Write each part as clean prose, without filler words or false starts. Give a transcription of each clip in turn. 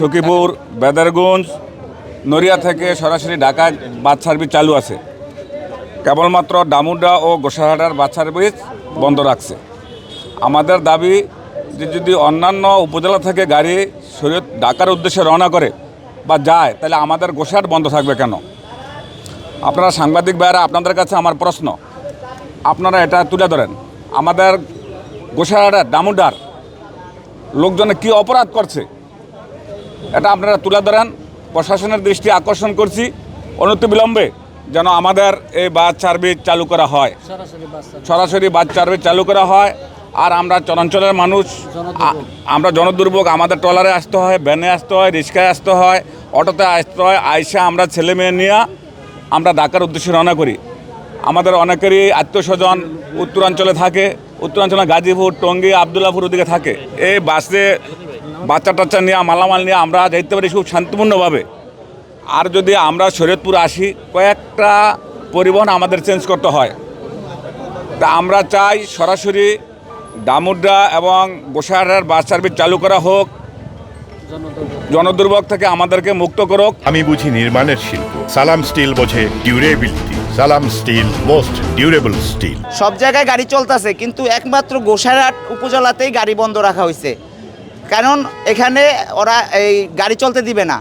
সখীপুর, বেদারগঞ্জ, নড়িয়া থেকে সরাসরি ঢাকায় বাস সার্ভিস চালু আছে। কেবলমাত্র ডামুড্যা ও গোসাইরহাটের বাস সার্ভিস বন্ধ রাখছে। আমাদের দাবি যে যদি অন্যান্য উপজেলা থেকে গাড়ি শরীয়ত ঢাকার উদ্দেশ্যে রওনা করে বা যায়, তাহলে আমাদের গোসাইরহাট বন্ধ থাকবে কেন? আপনারা সাংবাদিক ভাইয়েরা, আপনাদের কাছে আমার প্রশ্ন, আপনারা এটা তুলে ধরেন আমাদের গোসাইরহাটের ডামুড্যার লোকজনে কি অপরাধ করছে, এটা আপনারা তুলে ধরেন। প্রশাসনের দৃষ্টি আকর্ষণ করছি, অনতিবিলম্বে যেন আমাদের এই বাস সার্ভিস চালু করা হয়, সরাসরি বাস সার্ভিস চালু করা হয়। আর আমরা চরাঞ্চলের মানুষ, আমরা জনদুর্ভোগ, আমাদের ট্রলারে আসতে হয়, ভ্যানে আসতে হয়, রিক্সায় আসতে হয়, অটোতে আসতে হয়। আইসা আমরা ছেলে মেয়ে নিয়ে আমরা ঢাকার উদ্দেশ্যে রওনা করি। আমাদের অনেকেরই আত্মীয় স্বজন উত্তরাঞ্চলে থাকে, উত্তরাঞ্চলে গাজীপুর, টঙ্গী, আবদুল্লাপুর ওদিকে থাকে। এই বাসে বাচ্চা টাচ্চা নিয়ে, মালামাল নিয়ে আমরা যাইতে পারি খুব শান্তিপূর্ণভাবে। আর যদি আমরা শরীয়তপুর আসি, কয়েকটা পরিবহন আমাদের চেঞ্জ করতে হয়। তা আমরা চাই সরাসরি ডামুড্যা এবং গোসাইরহাটের বাস সার্ভিস চালু করা হোক, জনদুর্ভোগ থেকে আমাদেরকে মুক্ত করুক। আমি বুঝি নির্মাণের শিল্প, সালাম স্টিল বোঝে ডিউরেবিলিটি। সালাম স্টিল, মোস্ট ডিউরেবল স্টিল। সব জায়গায় গাড়ি চলতেছে, কিন্তু একমাত্র গোসাইরহাট উপজেলাতেই গাড়ি বন্ধ রাখা হয়েছে। কারণ এখানে ওরা এই গাড়ি চলতে দিবে না।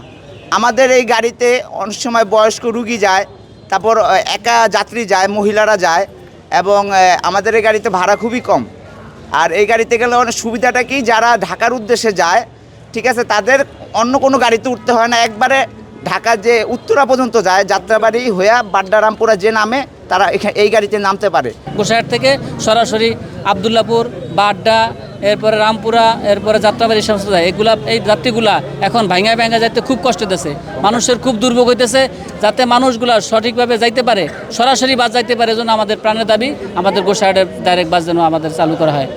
আমাদের এই গাড়িতে অনেক সময় বয়স্ক রুগী যায়, তারপর একা যাত্রী যায়, মহিলারা যায়, এবং আমাদের এই গাড়িতে ভাড়া খুবই কম। আর এই গাড়িতে গেলে অনেক সুবিধাটা কি, যারা ঢাকার উদ্দেশ্যে যায়, ঠিক আছে, তাদের অন্য কোনো গাড়িতে উঠতে হয় না। একবারে ঢাকা যে উত্তরা পর্যন্ত যায়, যাত্রাবাড়ি হইয়া বাড্ডা-রামপুরা যে নামে, তারা এই গাড়িতে নামতে পারে। গোসাইরহাট থেকে সরাসরি আবদুল্লাপুর, বাড্ডা, এরপরে রামপুরা, এরপরে যাত্রাবাড়ি সমস্ত যায়। এই যাত্রীগুলা এখন ভাঙা যাইতে খুব কষ্ট হইতেছে, মানুষের খুব দুর্ভোগ হইতেছে। যাতে মানুষগুলা সঠিকভাবে যাইতে পারে, সরাসরি বাস যাইতে পারে, জন্য আমাদের প্রাণের দাবি আমাদের গোসাইরহাটের ডাইরেক্ট বাস যেন আমাদের চালু করা হয়।